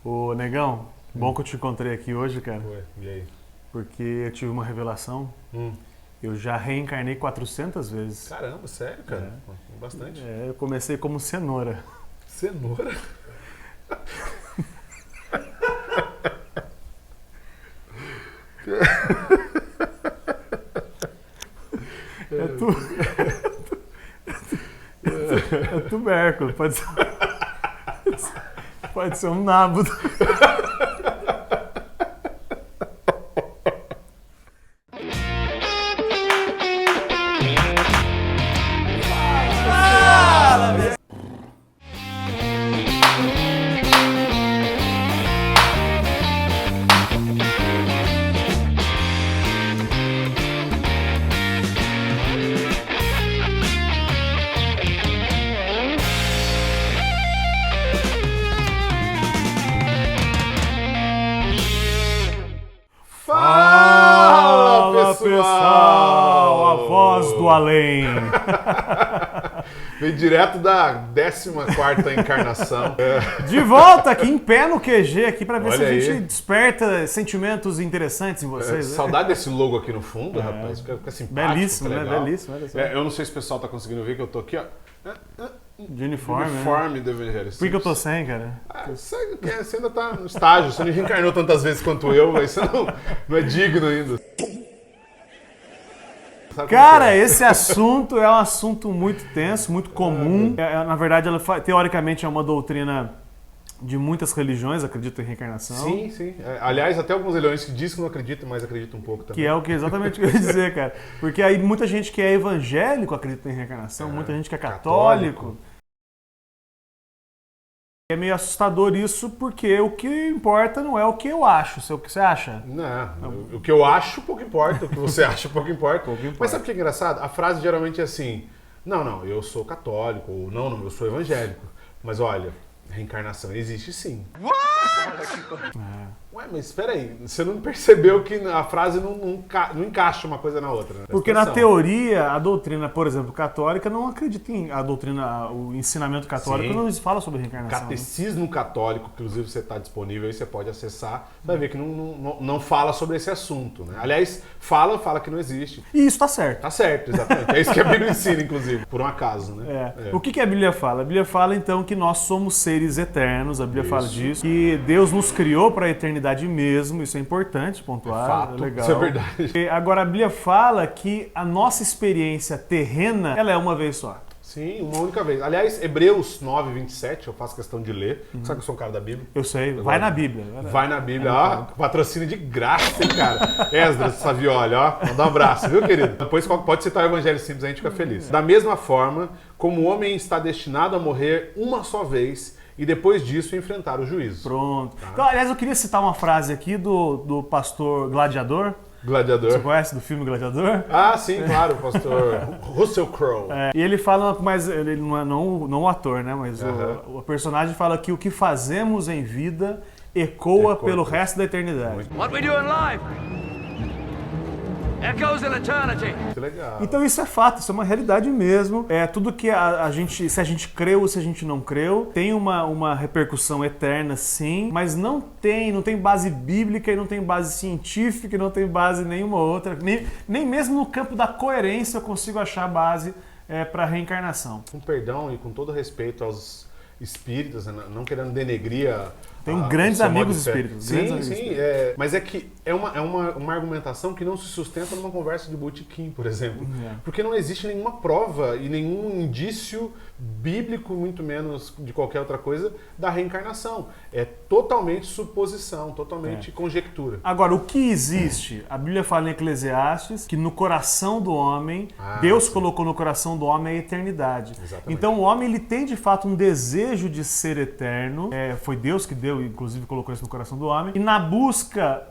Ô, Negão, bom que eu te encontrei aqui hoje, cara. Ué, e aí? Porque eu tive uma revelação. Hum. Eu já reencarnei 400 vezes. Caramba, sério, cara? Bastante. Eu comecei como cenoura. Cenoura? É tubérculo, pode ser um nabo. Fala, pessoal! A voz do além. Vem direto da 14ª encarnação. De volta aqui em pé no QG aqui pra ver Olha se a gente aí. desperta sentimentos interessantes em vocês. né? Saudade desse logo aqui no fundo, rapaz. Fica simpático, Belíssimo, fica né? legal. Belíssimo, olha só. Eu não sei se o pessoal tá conseguindo ver que eu tô aqui, ó. De uniforme, né? Uniforme do Evangelho. Por que eu tô sem, cara? Você ainda tá no estágio, você não reencarnou tantas vezes quanto eu, mas você não é digno ainda. Sabe Cara, como que é? esse assunto é um assunto muito tenso, muito comum. Na verdade, teoricamente é uma doutrina de muitas religiões, acreditam em reencarnação. Sim, sim. Aliás, até alguns leões que dizem que não acreditam, mas acreditam um pouco também. Que é o que exatamente o que eu ia dizer, cara. Porque aí muita gente que é evangélico acredita em reencarnação, muita gente que é católico. É meio assustador isso, porque o que importa não é o que eu acho, é o que você acha. Não, o que eu acho pouco importa, o que você acha pouco importa. Pouco importa. Mas sabe o que é engraçado? A frase geralmente é assim, não, eu sou católico, ou não, eu sou evangélico. Mas olha, reencarnação existe sim. Ué, mas espera aí, você não percebeu que a frase não encaixa uma coisa na outra, né? Porque Presta na atenção. teoria, a doutrina, por exemplo, católica não acredita em a doutrina, o ensinamento católico Sim. não fala sobre reencarnação. né? Catecismo Católico, inclusive você está disponível aí, você pode acessar, você vai ver que não fala sobre esse assunto, né? Aliás, fala que não existe. E isso tá certo. Tá certo, exatamente. É isso que a Bíblia ensina, inclusive, por um acaso, né? O que a Bíblia fala? A Bíblia fala então que nós somos seres eternos, a Bíblia Isso. fala disso, que Deus nos criou para a eternidade mesmo, isso é importante pontuar, Fato, legal. isso é verdade. Agora a Bíblia fala que a nossa experiência terrena, ela é uma vez só. Sim, uma única vez. Aliás, Hebreus 9, 27, eu faço questão de ler. Sabe que eu sou um cara da Bíblia? Eu sei, vai na Bíblia. Vai na Bíblia, ó, patrocínio de graça, hein, cara. Esdras Savioli, ó, manda um abraço, viu, querido? Depois pode citar o Evangelho Simples, a gente fica feliz. Da mesma forma, como o homem está destinado a morrer uma só vez e depois disso enfrentar o juízo. Pronto. Então, aliás, eu queria citar uma frase aqui do pastor Gladiador. Você Gladiador. conhece do filme Gladiador? Ah, sim, claro, o pastor Russell Crowe. E ele fala, mas ele não é não o ator, né? Mas o personagem fala que o que fazemos em vida ecoa pelo resto da eternidade. What we do in life echoes in eternity. Muito legal. Então isso é fato, isso é uma realidade mesmo. É tudo que a gente, se a gente creu ou se a gente não creu, tem uma repercussão eterna, sim, mas não tem base bíblica e não tem base científica e não tem base nenhuma outra. Nem mesmo no campo da coerência eu consigo achar base para reencarnação. Com perdão e com todo respeito aos espíritas, né, não querendo denegrir Tenho grandes o seu modo amigos de fé. espíritas. Sim, grandes amigos sim. espíritas. Mas é que é uma argumentação que não se sustenta numa conversa de botequim, por exemplo. Porque não existe nenhuma prova e nenhum indício bíblico, muito menos de qualquer outra coisa, da reencarnação. É totalmente suposição, totalmente conjectura. Agora, o que existe? A Bíblia fala em Eclesiastes que no coração do homem, Ah, Deus sim. colocou no coração do homem a eternidade. Exatamente. Então o homem ele tem de fato um desejo de ser eterno. Foi Deus que deu, inclusive colocou isso no coração do homem. E na busca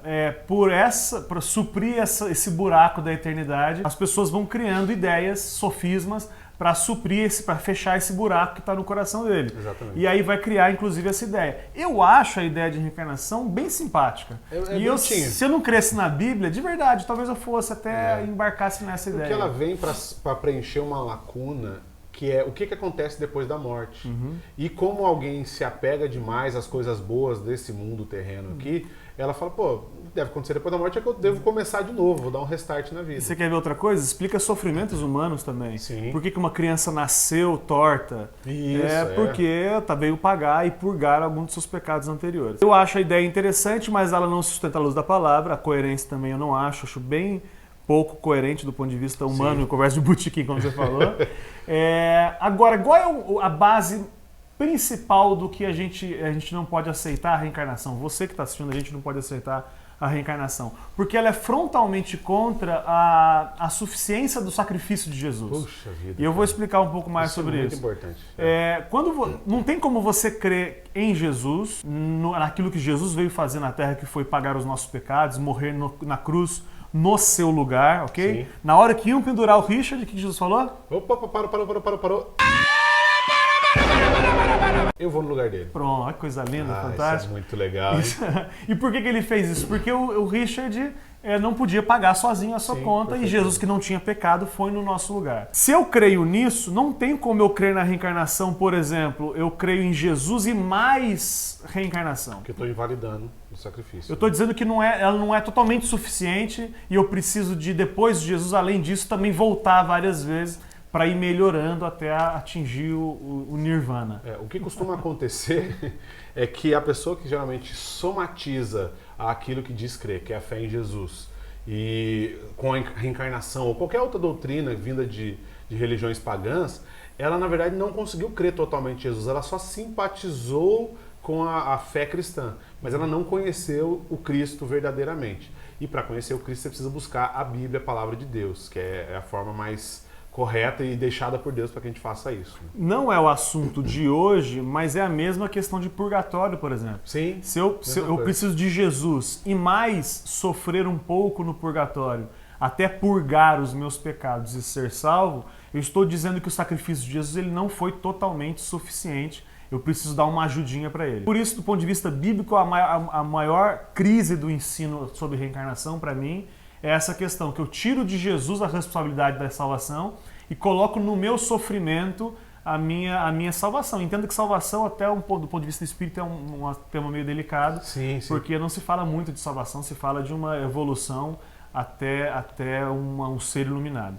para suprir esse buraco da eternidade, as pessoas vão criando ideias, sofismas, para suprir, para fechar esse buraco que está no coração dele. Exatamente. E aí vai criar, inclusive, essa ideia. Eu acho a ideia de reencarnação bem simpática. É E eu, bonitinho. se eu não cresce na Bíblia, de verdade, talvez eu fosse até embarcasse nessa Porque ideia. ela vem para preencher uma lacuna que é o que acontece depois da morte. E como alguém se apega demais às coisas boas desse mundo terreno aqui, ela fala, pô, deve acontecer depois da morte, é que eu devo começar de novo, vou dar um restart na vida. Você quer ver outra coisa? Explica sofrimentos humanos também. Sim. Por que uma criança nasceu torta? Isso, porque veio pagar e purgar alguns dos seus pecados anteriores. Eu acho a ideia interessante, mas ela não sustenta a luz da palavra. A coerência também eu não acho bem pouco coerente do ponto de vista humano, eu converso de botequim, como você falou. Agora, qual é a base principal do que a gente não pode aceitar a reencarnação? Você que está assistindo, a gente não pode aceitar a reencarnação. Porque ela é frontalmente contra a suficiência do sacrifício de Jesus. Puxa vida. E eu vou explicar um pouco mais sobre isso. É muito importante. Não tem como você crer em Jesus, naquilo que Jesus veio fazer na Terra, que foi pagar os nossos pecados, morrer na cruz, no seu lugar, ok? Sim. Na hora que iam pendurar o Richard, o que Jesus falou? Opa, parou. Eu vou no lugar dele. Pronto, olha que coisa linda, Isso fantástica. é muito legal. Hein? E por que ele fez isso? Porque o Richard não podia pagar sozinho a sua conta e Jesus, que não tinha pecado, foi no nosso lugar. Se eu creio nisso, não tem como eu crer na reencarnação, por exemplo, eu creio em Jesus e mais reencarnação. Porque eu estou invalidando o sacrifício. Eu estou dizendo que ela não é totalmente suficiente e eu preciso de, depois de Jesus, além disso, também voltar várias vezes para ir melhorando até atingir o Nirvana. O que costuma acontecer é que a pessoa que geralmente somatiza aquilo que diz crer, que é a fé em Jesus, e com a reencarnação ou qualquer outra doutrina vinda de religiões pagãs, ela na verdade não conseguiu crer totalmente em Jesus, ela só simpatizou com a fé cristã, mas ela não conheceu o Cristo verdadeiramente. E para conhecer o Cristo você precisa buscar a Bíblia, a palavra de Deus, que é a forma mais correta e deixada por Deus para que a gente faça isso. Não é o assunto de hoje, mas é a mesma questão de purgatório, por exemplo. Sim. Se eu preciso de Jesus e mais sofrer um pouco no purgatório, até purgar os meus pecados e ser salvo, eu estou dizendo que o sacrifício de Jesus ele não foi totalmente suficiente. Eu preciso dar uma ajudinha para ele. Por isso, do ponto de vista bíblico, a maior crise do ensino sobre reencarnação, para mim, é essa questão, que eu tiro de Jesus a responsabilidade da salvação e coloco no meu sofrimento a minha salvação. Entendo que salvação, até do ponto de vista espírita, é um tema meio delicado, sim. Porque não se fala muito de salvação, se fala de uma evolução até um ser iluminado.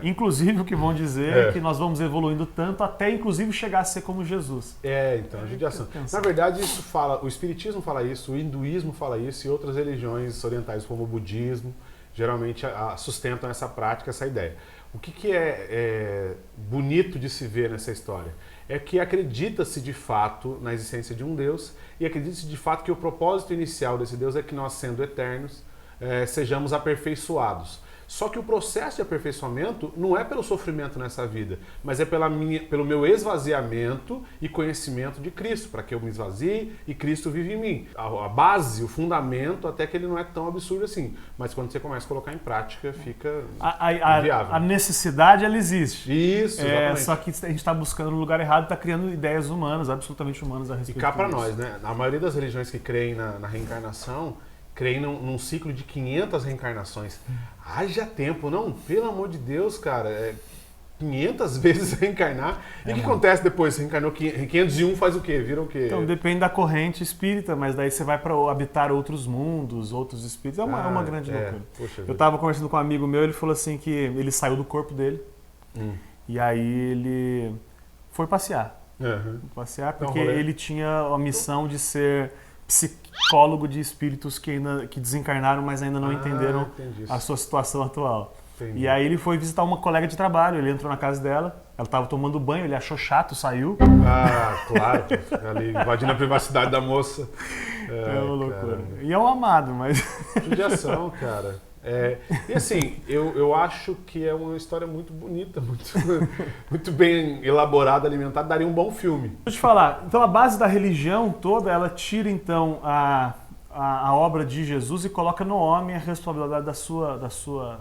Inclusive, o que vão dizer é que nós vamos evoluindo tanto até, inclusive, chegar a ser como Jesus. Então, a judiação. Na verdade, isso fala, o Espiritismo fala isso, o Hinduísmo fala isso e outras religiões orientais, como o Budismo, geralmente sustentam essa prática, essa ideia. O que é bonito de se ver nessa história? É que acredita-se de fato na existência de um Deus e acredita-se de fato que o propósito inicial desse Deus é que nós, sendo eternos, sejamos aperfeiçoados. Só que o processo de aperfeiçoamento não é pelo sofrimento nessa vida, mas é pelo meu esvaziamento e conhecimento de Cristo, para que eu me esvazie e Cristo vive em mim. A base, o fundamento, até que ele não é tão absurdo assim, mas quando você começa a colocar em prática, fica inviável. A necessidade, ela existe. Isso, exatamente. Só que a gente está buscando no lugar errado, está criando ideias humanas, absolutamente humanas a respeito disso. E cá para disso. nós, né? A maioria das religiões que creem na reencarnação, creem num ciclo de 500 reencarnações. Haja tempo, não? Pelo amor de Deus, cara. 500 vezes reencarnar. E o que acontece depois? Você reencarnou 501, faz o quê? Vira o quê? Então, depende da corrente espírita, mas daí você vai para habitar outros mundos, outros espíritos. É uma grande loucura. Eu estava conversando com um amigo meu, ele falou assim que ele saiu do corpo dele e aí ele foi passear. Passear porque ele tinha a missão de ser psicólogo de espíritos que desencarnaram, mas ainda não entenderam a sua situação atual. Entendi. E aí ele foi visitar uma colega de trabalho, ele entrou na casa dela, ela estava tomando banho, ele achou chato, saiu. Claro, ali invadindo a privacidade da moça. É uma loucura. Cara. E é um amado, mas... Judiação, cara. E assim, eu acho que é uma história muito bonita, muito bem elaborada, alimentada, daria um bom filme. Deixa eu te falar, então a base da religião toda, ela tira então a obra de Jesus e coloca no homem a responsabilidade da sua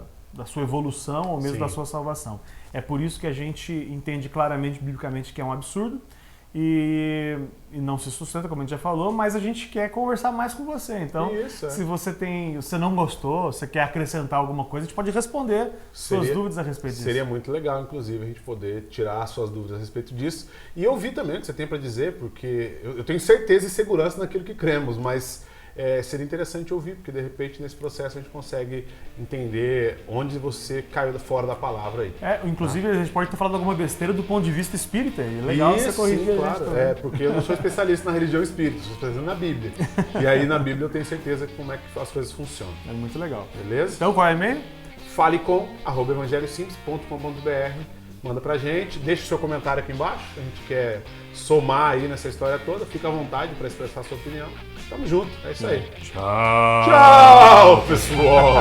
evolução ou mesmo da sua salvação. É por isso que a gente entende claramente, biblicamente, que é um absurdo e não se sustenta, como a gente já falou, mas a gente quer conversar mais com você. Então, se você não gostou, você quer acrescentar alguma coisa, a gente pode responder suas dúvidas a respeito disso. Seria muito legal, inclusive, a gente poder tirar suas dúvidas a respeito disso e ouvir também o que você tem para dizer, porque eu tenho certeza e segurança naquilo que cremos, mas seria interessante ouvir, porque de repente nesse processo a gente consegue entender onde você caiu fora da palavra aí. Inclusive a gente pode ter falado alguma besteira do ponto de vista espírita, é legal você corrigir. Sim, claro, porque eu não sou especialista na religião espírita, sou especialista na Bíblia. E aí na Bíblia eu tenho certeza como é que as coisas funcionam. É muito legal. Beleza? Então qual é o e-mail? falecom@evangelhosimples.com.br. Manda pra gente, deixa o seu comentário aqui embaixo, a gente quer somar aí nessa história toda, fica à vontade para expressar a sua opinião. Tamo junto, é isso aí. Tchau! Tchau, pessoal!